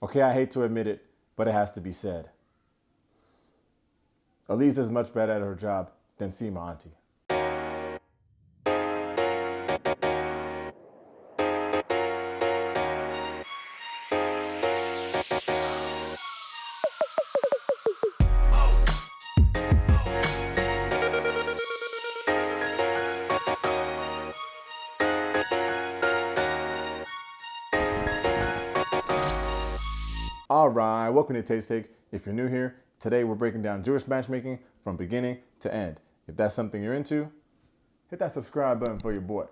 Okay, I hate to admit it, but it has to be said. Eliza's much better at her job than Seema Auntie. All right, welcome to Taste Take. If you're new here, today we're breaking down Jewish matchmaking from beginning to end. If that's something you're into, hit that subscribe button for your boy.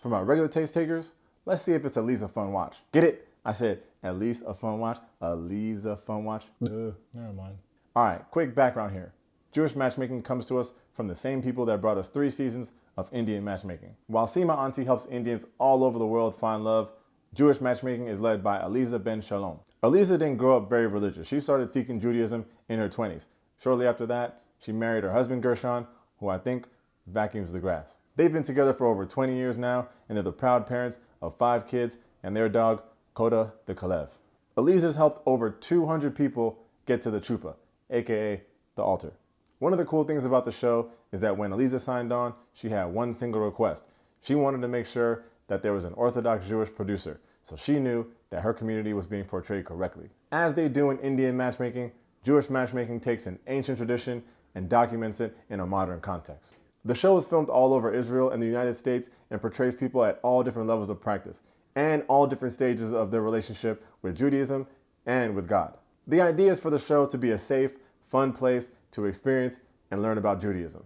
For my regular taste takers, let's see if it's at least a fun watch. Get it? I said at least a fun watch. At least a fun watch. Never mind. All right, quick background here. Jewish matchmaking comes to us from the same people that brought us 3 seasons of Indian matchmaking. While Seema Auntie helps Indians all over the world find love, Jewish matchmaking is led by Eliza ben Shalom. Eliza didn't grow up very religious. She started seeking Judaism in her 20s. Shortly after that, she married her husband Gershon, who I think vacuums the grass. They've been together for over 20 years now, and they're the proud parents of 5 kids and their dog, Koda the Kalev. Eliza's helped over 200 people get to the chuppah, aka the altar. One of the cool things about the show is that when Eliza signed on, she had one single request. She wanted to make sure that there was an Orthodox Jewish producer, so she knew that her community was being portrayed correctly. As they do in Indian matchmaking, Jewish matchmaking takes an ancient tradition and documents it in a modern context. The show is filmed all over Israel and the United States and portrays people at all different levels of practice and all different stages of their relationship with Judaism and with God. The idea is for the show to be a safe, fun place to experience and learn about Judaism.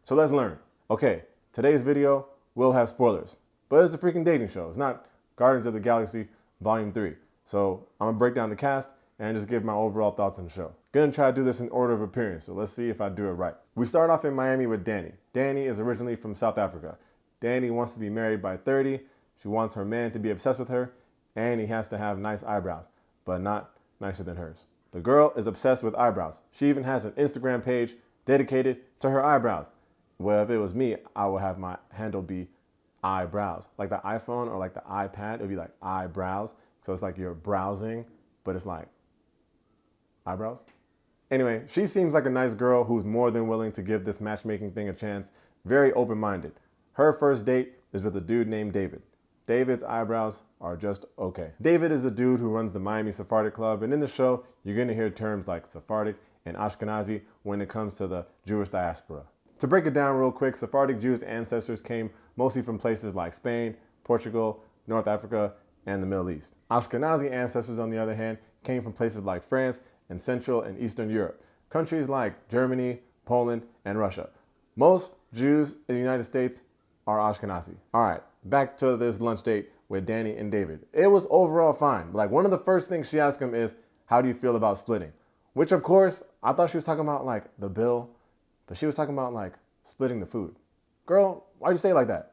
So let's learn. Okay, today's video will have spoilers, but it's a freaking dating show. It's not Guardians of the Galaxy Volume 3. So I'm gonna break down the cast and just give my overall thoughts on the show. Gonna try to do this in order of appearance, so let's see if I do it right. We start off in Miami with Danny. Danny is originally from South Africa. Danny wants to be married by 30. She wants her man to be obsessed with her, and he has to have nice eyebrows, but not nicer than hers. The girl is obsessed with eyebrows. She even has an Instagram page dedicated to her eyebrows. Well, if it was me, I would have my handle be eyebrows. Like the iPhone or like the iPad, it would be like eyebrows. So it's like you're browsing, but it's like eyebrows. Anyway, she seems like a nice girl who's more than willing to give this matchmaking thing a chance. Very open-minded. Her first date is with a dude named David. David's eyebrows are just okay. David is a dude who runs the Miami Sephardic Club, and in the show, you're gonna hear terms like Sephardic and Ashkenazi when it comes to the Jewish diaspora. To break it down real quick, Sephardic Jews' ancestors came mostly from places like Spain, Portugal, North Africa, and the Middle East. Ashkenazi ancestors, on the other hand, came from places like France and Central and Eastern Europe, countries like Germany, Poland, and Russia. Most Jews in the United States are Ashkenazi. All right, back to this lunch date with Danny and David. It was overall fine. Like, one of the first things she asked him is, how do you feel about splitting? Which, of course, I thought she was talking about like the bill, but she was talking about like splitting the food. Girl, why'd you say it like that?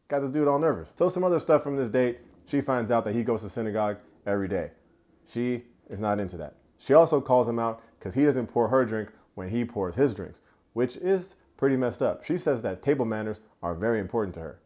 Got this dude all nervous. So some other stuff from this date, she finds out that he goes to synagogue every day. She is not into that. She also calls him out because he doesn't pour her drink when he pours his drinks, which is pretty messed up. She says that table manners are very important to her,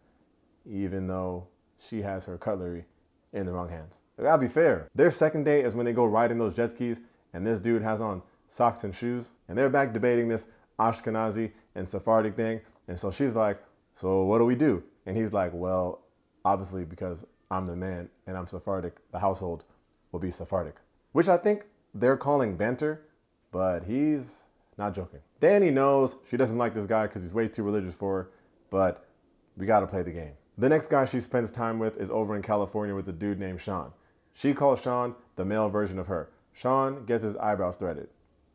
even though she has her cutlery in the wrong hands. I gotta be fair. Their second date is when they go riding those jet skis and this dude has on socks and shoes, and they're back debating this Ashkenazi and Sephardic thing. And so she's like, so what do we do? And he's like, well, obviously because I'm the man and I'm Sephardic, the household will be Sephardic. Which I think they're calling banter, but he's not joking. Danny knows she doesn't like this guy because he's way too religious for her, but we gotta play the game. The next guy she spends time with is over in California with a dude named Sean. She calls Sean the male version of her. Sean gets his eyebrows threaded.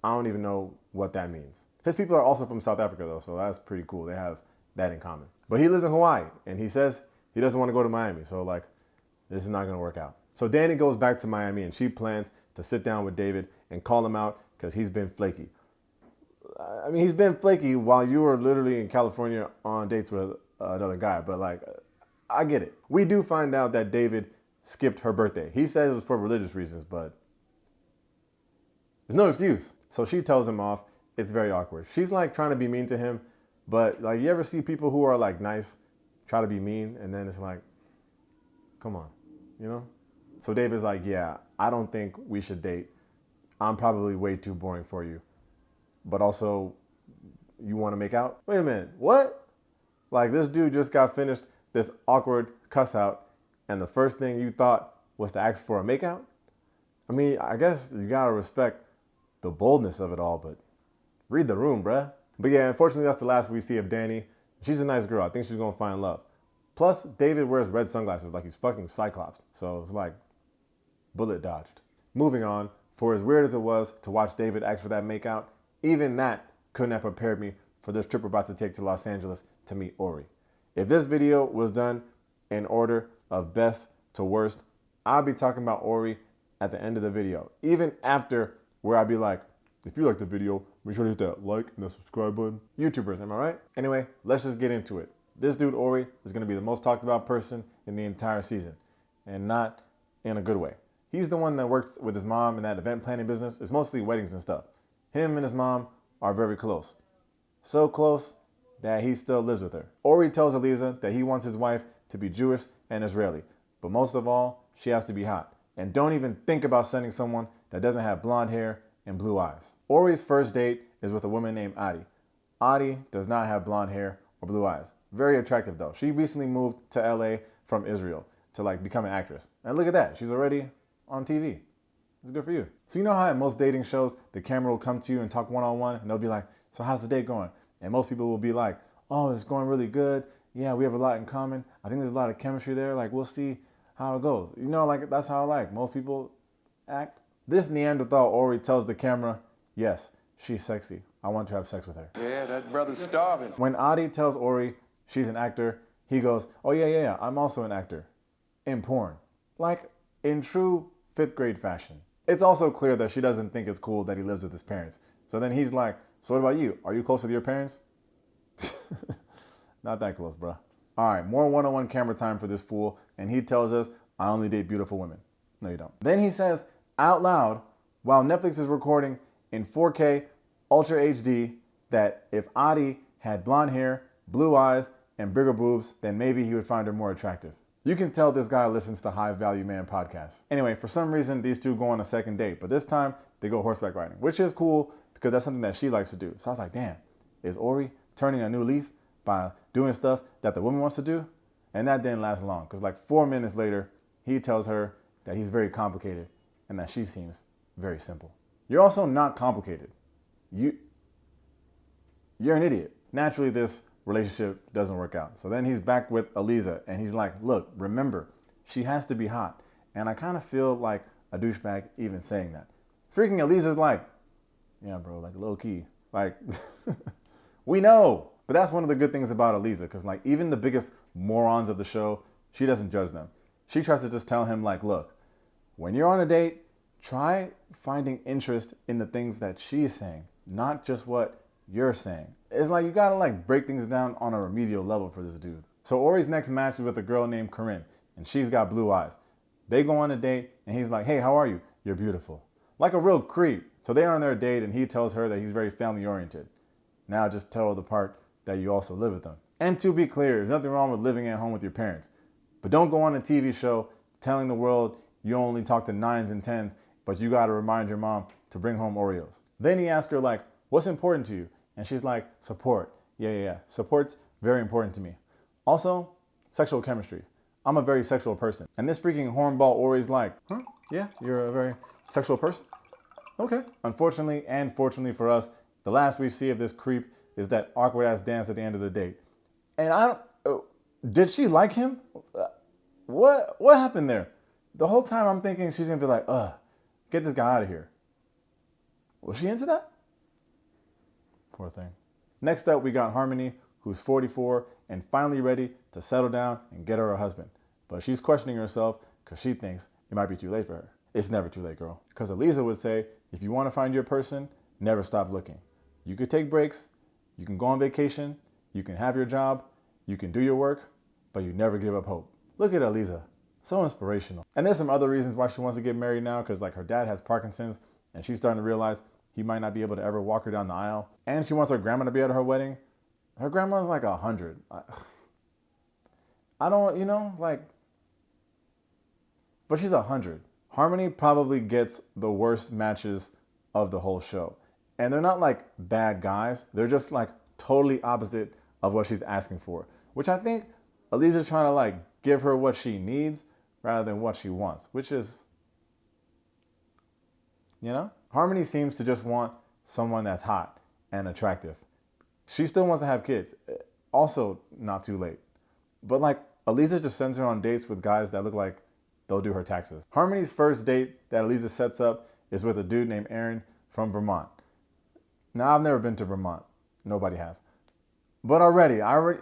I don't even know what that means. His people are also from South Africa though, so that's pretty cool. They have that in common. But he lives in Hawaii, and he says he doesn't want to go to Miami, so like, this is not gonna work out. So Danny goes back to Miami, and she plans to sit down with David and call him out because he's been flaky. I mean, he's been flaky while you were literally in California on dates with another guy, but like, I get it. We do find out that David skipped her birthday. He said it was for religious reasons, but there's no excuse. So she tells him off. It's very awkward. She's like trying to be mean to him, but like, you ever see people who are like nice try to be mean, and then it's like, come on, you know? So David's like, yeah, I don't think we should date. I'm probably way too boring for you. But also, you want to make out? Wait a minute, what? Like, this dude just got finished this awkward cuss out, and the first thing you thought was to ask for a makeout? I mean, I guess you gotta respect the boldness of it all, but read the room, bruh. But yeah, unfortunately, that's the last we see of Danny. She's a nice girl. I think she's gonna find love. Plus, David wears red sunglasses like he's fucking Cyclops. So it's like, bullet dodged. Moving on, for as weird as it was to watch David ask for that makeout, even that couldn't have prepared me for this trip we're about to take to Los Angeles to meet Ori. If this video was done in order of best to worst, I'll be talking about Ori at the end of the video. Even after where I'd be like, if you liked the video, make sure to hit that like and the subscribe button. YouTubers, am I right? Anyway, let's just get into it. This dude, Ori, is going to be the most talked about person in the entire season, and not in a good way. He's the one that works with his mom in that event planning business. It's mostly weddings and stuff. Him and his mom are very close. So close that he still lives with her. Ori tells Eliza that he wants his wife to be Jewish and Israeli, but most of all, she has to be hot. And don't even think about sending someone that doesn't have blonde hair and blue eyes. Ori's first date is with a woman named Adi. Adi does not have blonde hair or blue eyes. Very attractive though. She recently moved to LA from Israel to like become an actress. And look at that, she's already on TV. It's good for you. So you know how at most dating shows, the camera will come to you and talk one-on-one, and they'll be like, so how's the date going? And most people will be like, oh, it's going really good. Yeah, we have a lot in common. I think there's a lot of chemistry there. Like, we'll see how it goes. You know, like, that's how like most people act. This Neanderthal Ori tells the camera, yes, she's sexy. I want to have sex with her. Yeah, that brother's starving. When Adi tells Ori she's an actor, he goes, oh yeah, I'm also an actor. In porn. Like, in true 5th grade fashion. It's also clear that she doesn't think it's cool that he lives with his parents. So then he's like, so what about you? Are you close with your parents? Not that close, bruh. All right, more one-on-one camera time for this fool, and he tells us, I only date beautiful women. No, you don't. Then he says, out loud, while Netflix is recording in 4K Ultra HD, that if Adi had blonde hair, blue eyes, and bigger boobs, then maybe he would find her more attractive. You can tell this guy listens to High Value Man podcasts. Anyway, for some reason, these two go on a second date, but this time they go horseback riding, which is cool because that's something that she likes to do. So I was like, damn, is Ori turning a new leaf by doing stuff that the woman wants to do? And that didn't last long because like 4 minutes later, he tells her that he's very complicated and that she seems very simple. You're also not complicated. You're an idiot. Naturally, this relationship doesn't work out. So then he's back with Eliza and he's like, look, remember, she has to be hot. And I kind of feel like a douchebag even saying that. Freaking Eliza's like, yeah, bro, like low key. Like, we know. But that's one of the good things about Eliza, because like even the biggest morons of the show, she doesn't judge them. She tries to just tell him like, look, when you're on a date, try finding interest in the things that she's saying, not just what you're saying. It's like you gotta like break things down on a remedial level for this dude. So Ori's next match is with a girl named Corinne, and she's got blue eyes. They go on a date, and he's like, hey, how are you? You're beautiful. Like a real creep. So they're on their date, and he tells her that he's very family oriented. Now just tell her the part that you also live with them. And to be clear, there's nothing wrong with living at home with your parents. But don't go on a TV show telling the world you only talk to 9s and 10s, but you gotta remind your mom to bring home Oreos. Then he asks her like, what's important to you? And she's like, support. Yeah. Support's very important to me. Also, sexual chemistry. I'm a very sexual person. And this freaking hornball Ori's like, huh? Yeah, you're a very sexual person? Okay. Unfortunately, and fortunately for us, the last we see of this creep is that awkward ass dance at the end of the date. And did she like him? What happened there? The whole time I'm thinking she's gonna be like, get this guy out of here. Was she into that? Poor thing. Next up, we got Harmony, who's 44 and finally ready to settle down and get her a husband. But she's questioning herself because she thinks it might be too late for her. It's never too late, girl. Because Eliza would say, if you want to find your person, never stop looking. You could take breaks, you can go on vacation, you can have your job, you can do your work, but you never give up hope. Look at Eliza. So inspirational. And there's some other reasons why she wants to get married now, because like her dad has Parkinson's and she's starting to realize he might not be able to ever walk her down the aisle. And she wants her grandma to be at her wedding. Her grandma's like 100. I don't, like, but she's 100. Harmony probably gets the worst matches of the whole show. And they're not like bad guys. They're just like totally opposite of what she's asking for, which I think Elisa's trying to like give her what she needs rather than what she wants, which is, you know? Harmony seems to just want someone that's hot and attractive. She still wants to have kids. Also, not too late. But like, Elisa just sends her on dates with guys that look like they'll do her taxes. Harmony's first date that Elisa sets up is with a dude named Aaron from Vermont. Now, I've never been to Vermont. Nobody has. But already,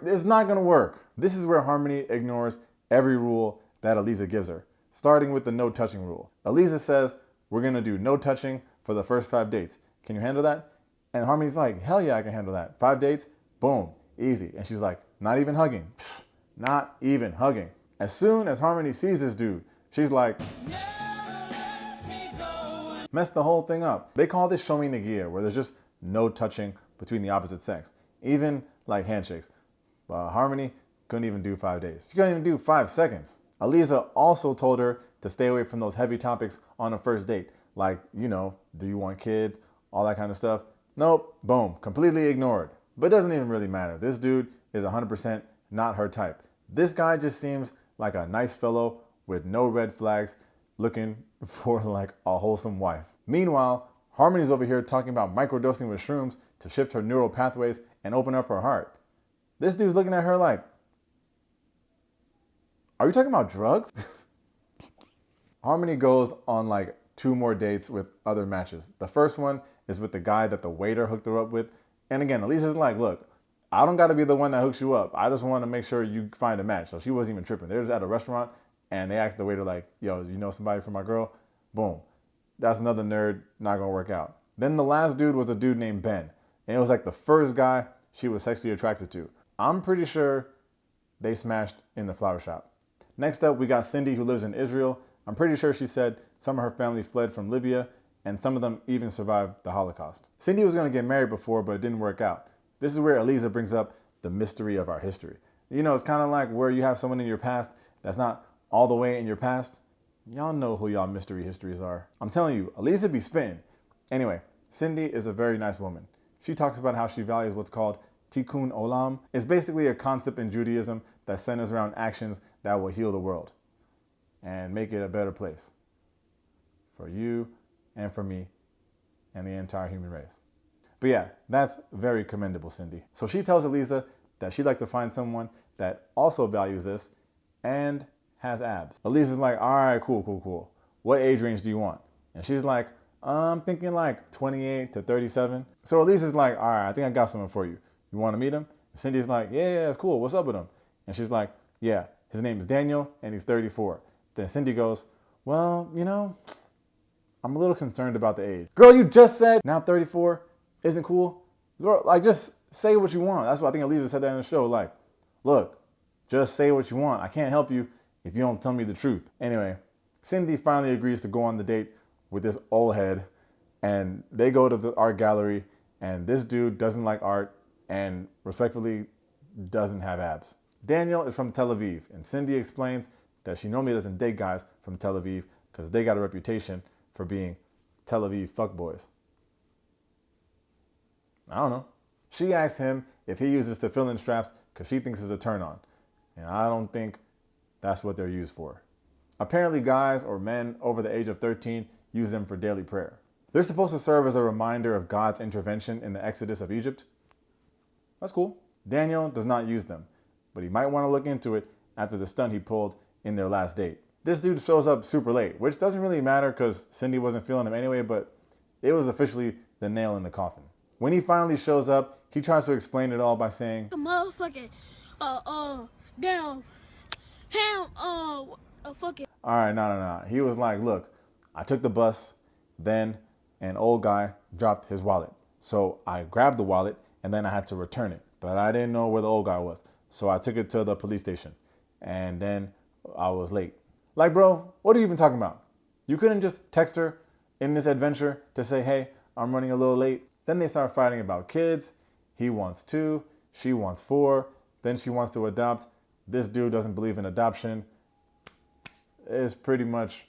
it's not gonna work. This is where Harmony ignores every rule that Elisa gives her, starting with the no touching rule. Elisa says, we're gonna do no touching for the first 5 dates. Can you handle that? And Harmony's like, hell yeah, I can handle that. 5 dates, boom, easy. And she's like, not even hugging. Not even hugging. As soon as Harmony sees this dude, she's like, mess the whole thing up. They call this show me Nagia, where there's just no touching between the opposite sex, even like handshakes. Harmony couldn't even do 5 days. She couldn't even do 5 seconds. Elisa also told her to stay away from those heavy topics on a first date, like, you know, do you want kids, all that kind of stuff. Nope, boom, completely ignored. But it doesn't even really matter. This dude is 100% not her type. This guy just seems like a nice fellow with no red flags, looking for like a wholesome wife. Meanwhile, Harmony's over here talking about microdosing with shrooms to shift her neural pathways and open up her heart. This dude's looking at her like, are you talking about drugs? Harmony goes on like 2 more dates with other matches. The first one is with the guy that the waiter hooked her up with. And again, Elisa's like, look, I don't got to be the one that hooks you up. I just want to make sure you find a match. So she wasn't even tripping. They're just at a restaurant and they asked the waiter like, yo, you know somebody for my girl? Boom. That's another nerd, not going to work out. Then the last dude was a dude named Ben. And it was like the first guy she was sexually attracted to. I'm pretty sure they smashed in the flower shop. Next up, we got Cindy, who lives in Israel. I'm pretty sure she said some of her family fled from Libya and some of them even survived the Holocaust. Cindy was going to get married before, but it didn't work out. This is where Elisa brings up the mystery of our history. You know, it's kind of like where you have someone in your past that's not all the way in your past. Y'all know who y'all mystery histories are. I'm telling you, Elisa be spitting. Anyway, Cindy is a very nice woman. She talks about how she values what's called tikkun olam. It's basically a concept in Judaism that centers around actions that will heal the world and make it a better place for you and for me and the entire human race. But yeah, that's very commendable, Cindy. So she tells Elisa that she'd like to find someone that also values this and has abs. Elisa's like, all right, cool. What age range do you want? And she's like, I'm thinking like 28 to 37. So Elisa's like, all right, I think I got someone for you. You want to meet him? Cindy's like, yeah, it's cool. What's up with him? And she's like, yeah, his name is Daniel and he's 34. Then Cindy goes, well, you know, I'm a little concerned about the age. Girl, you just said now 34 isn't cool. Girl, like, just say what you want. That's why I think Elisa said that in the show. Like, look, just say what you want. I can't help you if you don't tell me the truth. Anyway, Cindy finally agrees to go on the date with this old head, and they go to the art gallery, and this dude doesn't like art and respectfully doesn't have abs. Daniel is from Tel Aviv, and Cindy explains that she normally doesn't date guys from Tel Aviv because they got a reputation for being Tel Aviv fuckboys. I don't know. She asks him if he uses the fill-in straps because she thinks it's a turn-on. And I don't think that's what they're used for. Apparently guys or men over the age of 13 use them for daily prayer. They're supposed to serve as a reminder of God's intervention in the Exodus of Egypt. That's cool. Daniel does not use them, but he might want to look into it after the stunt he pulled in their last date. This dude shows up super late, which doesn't really matter because Cindy wasn't feeling him anyway, but it was officially the nail in the coffin. When he finally shows up, he tries to explain it all by saying, the motherfucking, down, fucking. all right, no. He was like, look, I took the bus, then an old guy dropped his wallet. So I grabbed the wallet and then I had to return it, but I didn't know where the old guy was. So I took it to the police station and then I was late. Like, bro, what are you even talking about? You couldn't just text her in this adventure to say, hey, I'm running a little late. Then they start fighting about kids. He wants 2, she wants 4, then she wants to adopt. This dude doesn't believe in adoption. is pretty much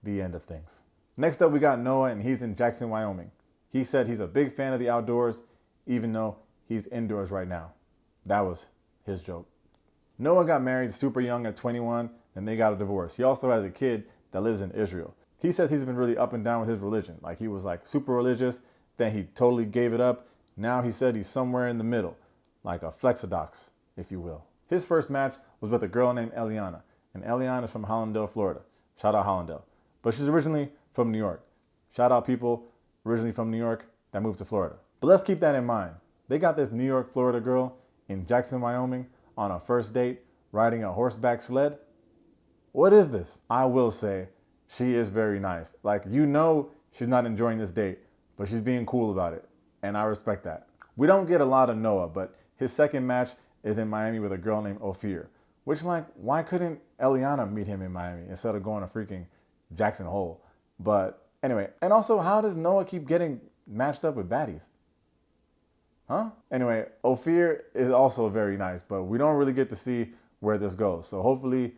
the end of things. Next up, we got Noah, and he's in Jackson, Wyoming. He said he's a big fan of the outdoors, even though he's indoors right now. That was his joke. Noah got married super young at 21, and they got a divorce. He also has a kid that lives in Israel. He says he's been really up and down with his religion. Like, he was like super religious, then he totally gave it up. Now he said he's somewhere in the middle, like a flexodox, if you will. His first match was with a girl named Eliana, and Eliana is from Hollandale, Florida. Shout out Hollandale. But she's originally from New York. Shout out people originally from New York that moved to Florida. But let's keep that in mind. They got this New York, Florida girl in Jackson, Wyoming on a first date riding a horseback sled. What is this? I will say she is very nice. Like, you know she's not enjoying this date, but she's being cool about it. And I respect that. We don't get a lot of Noah, but his second match is in Miami with a girl named Ophir. Which, like, why couldn't Eliana meet him in Miami instead of going to freaking Jackson Hole? But anyway, and also, how does Noah keep getting matched up with baddies? Huh? Anyway, Ophir is also very nice, but we don't really get to see where this goes. So hopefully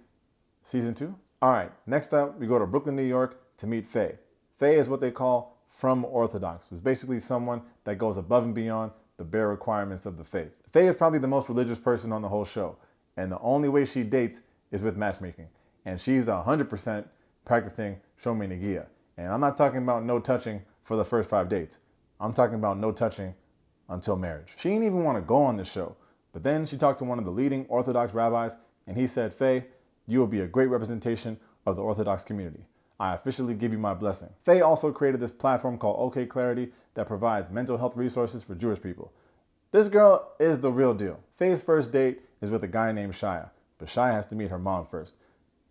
season 2. All right, next up, we go to Brooklyn, New York to meet Faye. Faye is what they call from Orthodox. It's basically someone that goes above and beyond the bare requirements of the faith. Faye is probably the most religious person on the whole show, and the only way she dates is with matchmaking. And she's 100% practicing Shome Nagia. And I'm not talking about no touching for the first 5 dates. I'm talking about no touching until marriage. She didn't even want to go on the show, but then she talked to one of the leading Orthodox rabbis, and he said, Faye, you will be a great representation of the Orthodox community. I officially give you my blessing. Faye also created this platform called OK Clarity that provides mental health resources for Jewish people. This girl is the real deal. Faye's first date is with a guy named Shia, but Shia has to meet her mom first.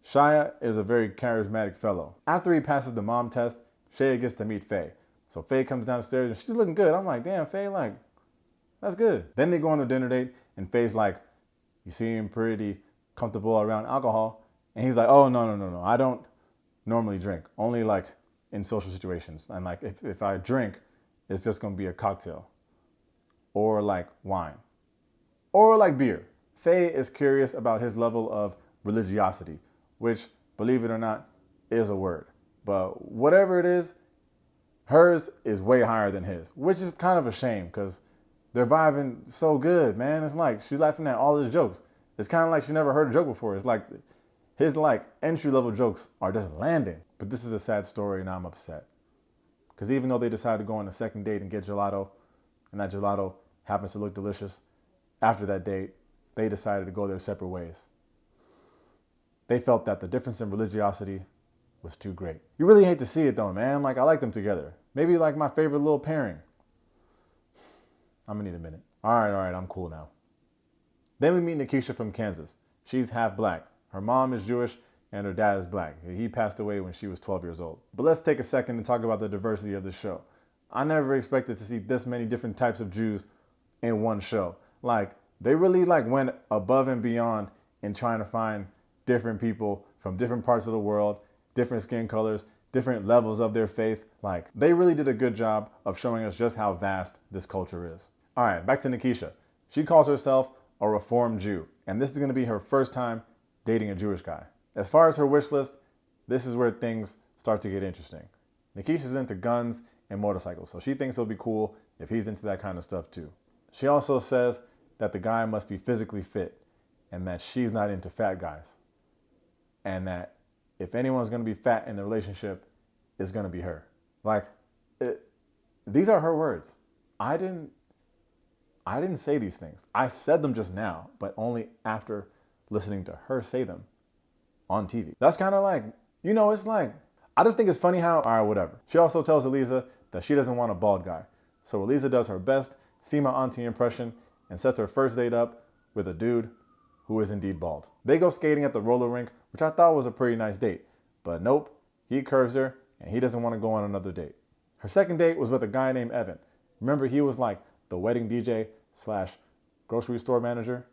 Shia is a very charismatic fellow. After he passes the mom test, Shia gets to meet Faye. So Faye comes downstairs and she's looking good. I'm like, damn, Faye, like, that's good. Then they go on their dinner date and Faye's like, you seem pretty comfortable around alcohol. And he's like, oh, no. I don't normally drink, only like in social situations. And like, if I drink, it's just gonna be a cocktail or like wine or like beer. Faye is curious about his level of religiosity, which, believe it or not, is a word. But whatever it is, hers is way higher than his, which is kind of a shame because they're vibing so good, man. It's like she's laughing at all his jokes. It's kind of like she never heard a joke before. It's like his like entry-level jokes are just landing. But this is a sad story and I'm upset. Because even though they decided to go on a second date and get gelato, and that gelato happens to look delicious, after that date, they decided to go their separate ways. They felt that the difference in religiosity was too great. You really hate to see it though, man. Like, I like them together. Maybe like my favorite little pairing. I'm gonna need a minute. All right, I'm cool now. Then we meet Nikisha from Kansas. She's half black. Her mom is Jewish and her dad is black. He passed away when she was 12 years old. But let's take a second to talk about the diversity of the show. I never expected to see this many different types of Jews in one show. Like, they really like went above and beyond in trying to find different people from different parts of the world, different skin colors, different levels of their faith. Like, they really did a good job of showing us just how vast this culture is. All right, back to Nikisha. She calls herself a Reformed Jew, and this is going to be her first time dating a Jewish guy. As far as her wish list, this is where things start to get interesting. Nikisha's into guns and motorcycles, so she thinks it'll be cool if he's into that kind of stuff too. She also says that the guy must be physically fit and that she's not into fat guys. And that if anyone's going to be fat in the relationship, it's going to be her. Like, these are her words. I didn't say these things. I said them just now, but only after listening to her say them on TV. That's kind of like, it's like, I just think it's funny how, all right, whatever. She also tells Eliza that she doesn't want a bald guy. So Eliza does her best Seema auntie impression and sets her first date up with a dude who is indeed bald. They go skating at the roller rink, which I thought was a pretty nice date. But nope, he curves her and he doesn't want to go on another date. Her second date was with a guy named Evan. Remember, he was like the wedding DJ / grocery store manager.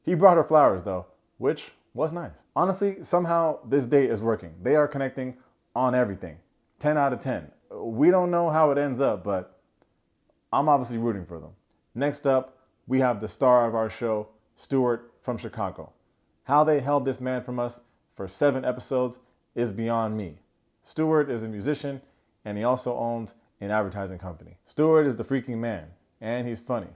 He brought her flowers though, which was nice. Honestly, somehow this date is working. They are connecting on everything. 10 out of 10. We don't know how it ends up, but I'm obviously rooting for them. Next up, we have the star of our show, Stuart from Chicago. How they held this man from us for 7 episodes is beyond me. Stewart is a musician, and he also owns an advertising company. Stewart is the freaking man, and he's funny.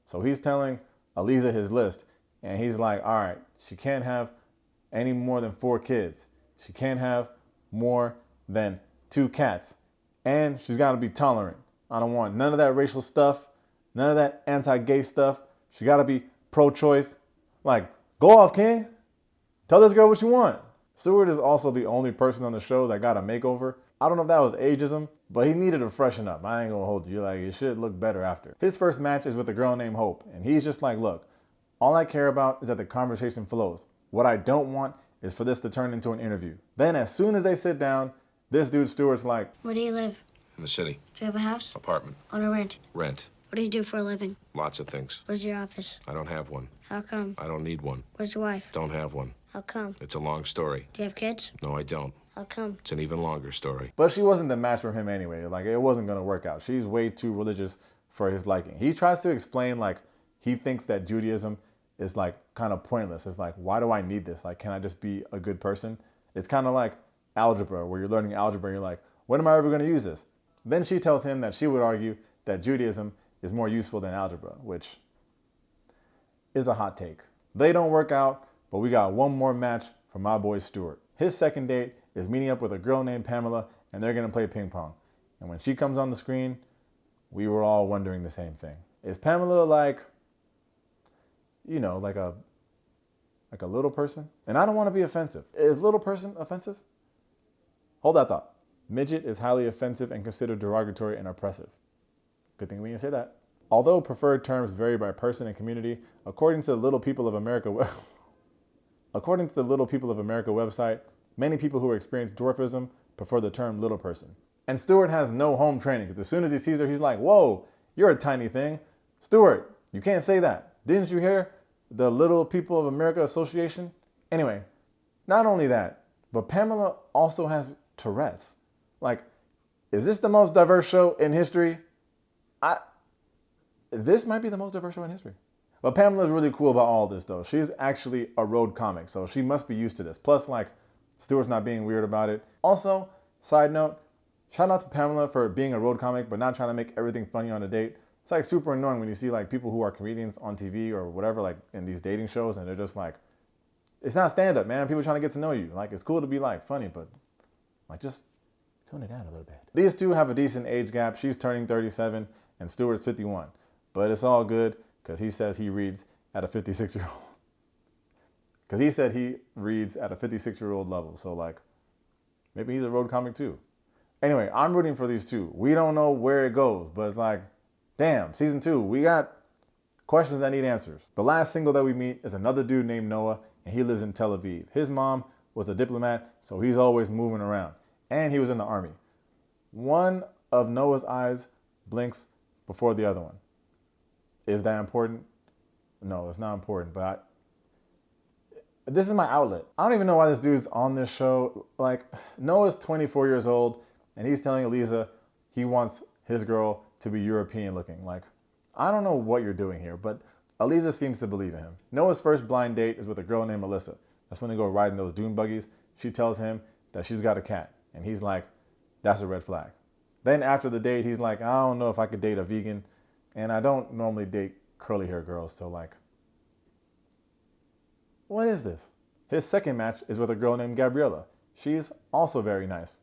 So he's telling Aliza his list, and he's like, all right, she can't have any more than 4 kids. She can't have more than 2 cats. And she's got to be tolerant. I don't want none of that racial stuff, none of that anti-gay stuff. She got to be pro-choice. Like, go off, King. Tell this girl what you want. Stewart is also the only person on the show that got a makeover. I don't know if that was ageism, but he needed to freshen up. I ain't gonna hold you. Like, it should look better after. His first match is with a girl named Hope, and he's just like, look, all I care about is that the conversation flows. What I don't want is for this to turn into an interview. Then as soon as they sit down, this dude Stewart's like, Where do you live? In the city. Do you have a house? Apartment. On a rent? Rent. What do you do for a living? Lots of things. Where's your office? I don't have one. How come? I don't need one. Where's your wife? Don't have one. How come? It's a long story. Do you have kids? No, I don't. How come? It's an even longer story. but she wasn't the match for him anyway. Like, it wasn't gonna work out. She's way too religious for his liking. He tries to explain, like, he thinks that Judaism is like kind of pointless. It's like, why do I need this? Like, can I just be a good person? It's kind of like algebra, where you're learning algebra and you're like, when am I ever gonna use this? Then she tells him that she would argue that Judaism is more useful than algebra, which is a hot take. They don't work out, but we got one more match for my boy Stewart. His second date is meeting up with a girl named Pamela, and they're gonna play ping pong. And when she comes on the screen, we were all wondering the same thing. Is Pamela like, you know, like a little person? And I don't want to be offensive. Is little person offensive? Hold that thought. Midget is highly offensive and considered derogatory and oppressive. Good thing we didn't say that. Although preferred terms vary by person and community, according to the Little People of America website, many people who experience dwarfism prefer the term little person. And Stewart has no home training, because as soon as he sees her, he's like, whoa, you're a tiny thing. Stewart, you can't say that. Didn't you hear the Little People of America Association? Anyway, not only that, but Pamela also has Tourette's. Like, is this the most diverse show in history? This might be the most diverse show in history. But Pamela's really cool about all this, though. She's actually a road comic, so she must be used to this. Plus, like, Stewart's not being weird about it. Also, side note, shout out to Pamela for being a road comic, but not trying to make everything funny on a date. It's like super annoying when you see like people who are comedians on TV or whatever, like in these dating shows, and they're just like, it's not stand-up, man. People trying to get to know you. Like, it's cool to be like funny, but like, just tone it down a little bit. These two have a decent age gap. She's turning 37 and Stewart's 51. But it's all good, because he says he reads at a 56-year-old. Because he said he reads at a 56-year-old level. So like, maybe he's a road comic too. Anyway, I'm rooting for these two. We don't know where it goes, but it's like, damn, season 2, we got questions that need answers. The last single that we meet is another dude named Noah, and he lives in Tel Aviv. His mom was a diplomat, so he's always moving around. And he was in the army. One of Noah's eyes blinks before the other one. Is that important? No, it's not important, but this is my outlet. I don't even know why this dude's on this show. Like, Noah's 24 years old, and he's telling Aliza he wants his girl to be European looking. Like, I don't know what you're doing here, but Aliza seems to believe in him. Noah's first blind date is with a girl named Melissa. That's when they go riding those dune buggies. She tells him that she's got a cat, and he's like, that's a red flag. Then after the date, he's like, I don't know if I could date a vegan, and I don't normally date curly hair girls, so like, what is this? His second match is with a girl named Gabriella. She's also very nice,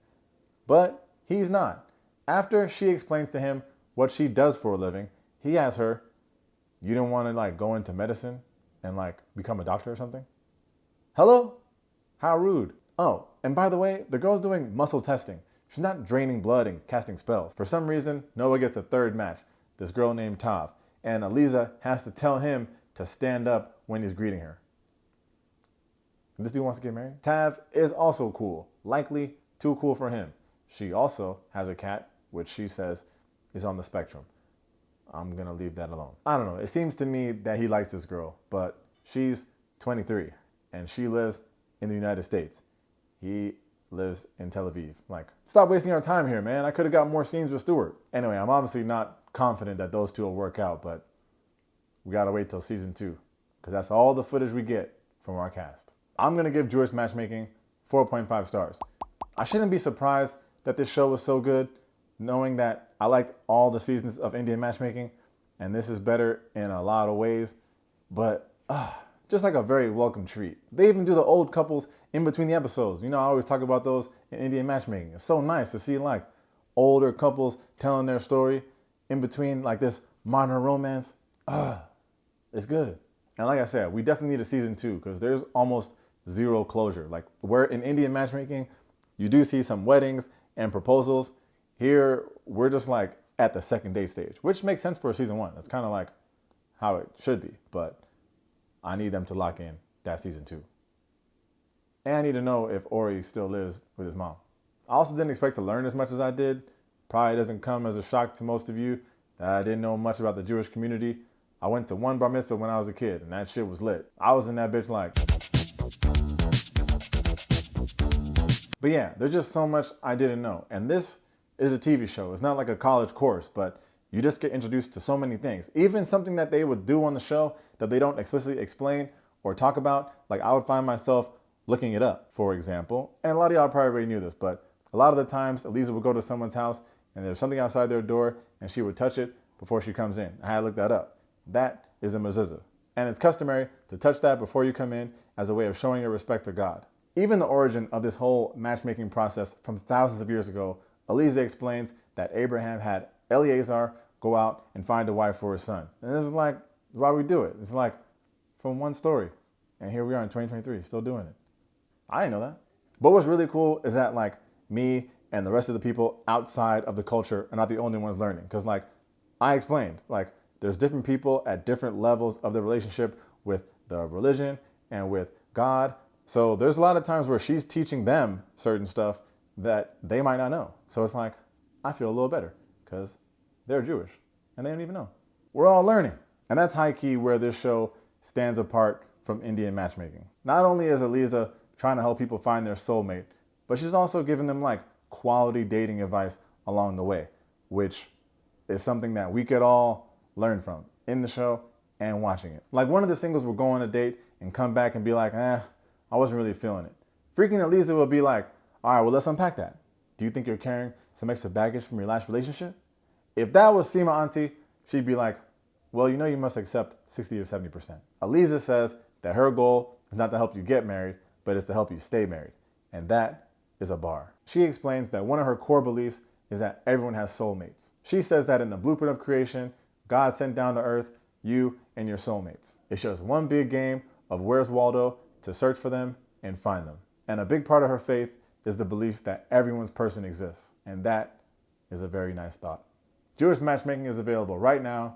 but he's not. After she explains to him what she does for a living, he asks her, you don't want to like go into medicine and like become a doctor or something? Hello? How rude. Oh, and by the way, the girl's doing muscle testing. She's not draining blood and casting spells. For some reason, Noah gets a third match, this girl named Tav, and Aliza has to tell him to stand up when he's greeting her. This dude wants to get married? Tav is also cool, likely too cool for him. She also has a cat, which she says is on the spectrum. I'm gonna leave that alone. I don't know, it seems to me that he likes this girl, but she's 23 and she lives in the United States. He lives in Tel Aviv. Like, stop wasting our time here, man. I could have got more scenes with Stewart. Anyway, I'm obviously not confident that those two will work out, but we gotta wait till season 2, because that's all the footage we get from our cast. I'm gonna give Jewish Matchmaking 4.5 stars. I shouldn't be surprised that this show was so good, knowing that I liked all the seasons of Indian Matchmaking, and this is better in a lot of ways, but just like a very welcome treat. They even do the old couples in between the episodes. You know, I always talk about those in Indian Matchmaking. It's so nice to see like older couples telling their story in between like this modern romance. It's good. And like I said, we definitely need a season 2 because there's almost zero closure. Like where in Indian Matchmaking, you do see some weddings and proposals. Here, we're just like at the second date stage, which makes sense for a season 1. That's kind of like how it should be, but I need them to lock in that season 2. And I need to know if Ori still lives with his mom. I also didn't expect to learn as much as I did. Probably doesn't come as a shock to most of you that I didn't know much about the Jewish community. I went to one bar mitzvah when I was a kid, and that shit was lit. I was in that bitch like... But yeah, there's just so much I didn't know. And this is a TV show. It's not like a college course, but you just get introduced to so many things. Even something that they would do on the show that they don't explicitly explain or talk about, like I would find myself looking it up, for example. And a lot of y'all probably already knew this, but a lot of the times, Eliza would go to someone's house and there's something outside their door and she would touch it before she comes in. I had to look that up. That is a mezuzah. And it's customary to touch that before you come in as a way of showing your respect to God. Even the origin of this whole matchmaking process from thousands of years ago, Eliza explains that Abraham had Eleazar go out and find a wife for his son. And this is like why we do it. It's like from one story. And here we are in 2023, still doing it. I didn't know that. But what's really cool is that like me and the rest of the people outside of the culture are not the only ones learning. Because like I explained, like there's different people at different levels of the relationship with the religion and with God. So there's a lot of times where she's teaching them certain stuff that they might not know. So it's like, I feel a little better because they're Jewish and they don't even know. We're all learning. And that's high key where this show stands apart from Indian Matchmaking. Not only is Eliza trying to help people find their soulmate, but she's also giving them like quality dating advice along the way, which is something that we could all learn from in the show and watching it. Like one of the singles will go on a date and come back and be like, I wasn't really feeling it. Freaking Eliza will be like, all right, well, let's unpack that. Do you think you're carrying some extra baggage from your last relationship? If that was Seema Auntie, she'd be like, well, you know you must accept 60 or 70%. Eliza says that her goal is not to help you get married, but it's to help you stay married. And that is a bar. She explains that one of her core beliefs is that everyone has soulmates. She says that in the blueprint of creation, God sent down to earth you and your soulmates. It's just one big game of Where's Waldo to search for them and find them. And a big part of her faith is the belief that everyone's person exists. And that is a very nice thought. Jewish Matchmaking is available right now,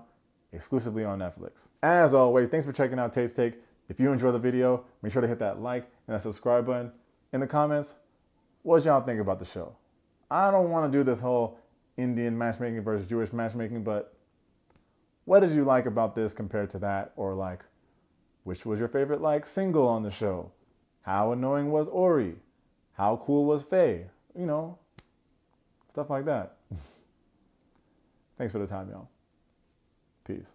exclusively on Netflix. As always, thanks for checking out Tate's Take. If you enjoyed the video, make sure to hit that like and that subscribe button. In the comments, what y'all think about the show? I don't want to do this whole Indian matchmaking versus Jewish matchmaking, but what did you like about this compared to that? Or like, which was your favorite like single on the show? How annoying was Ori? How cool was Faye? You know, stuff like that. Thanks for the time, y'all. Peace.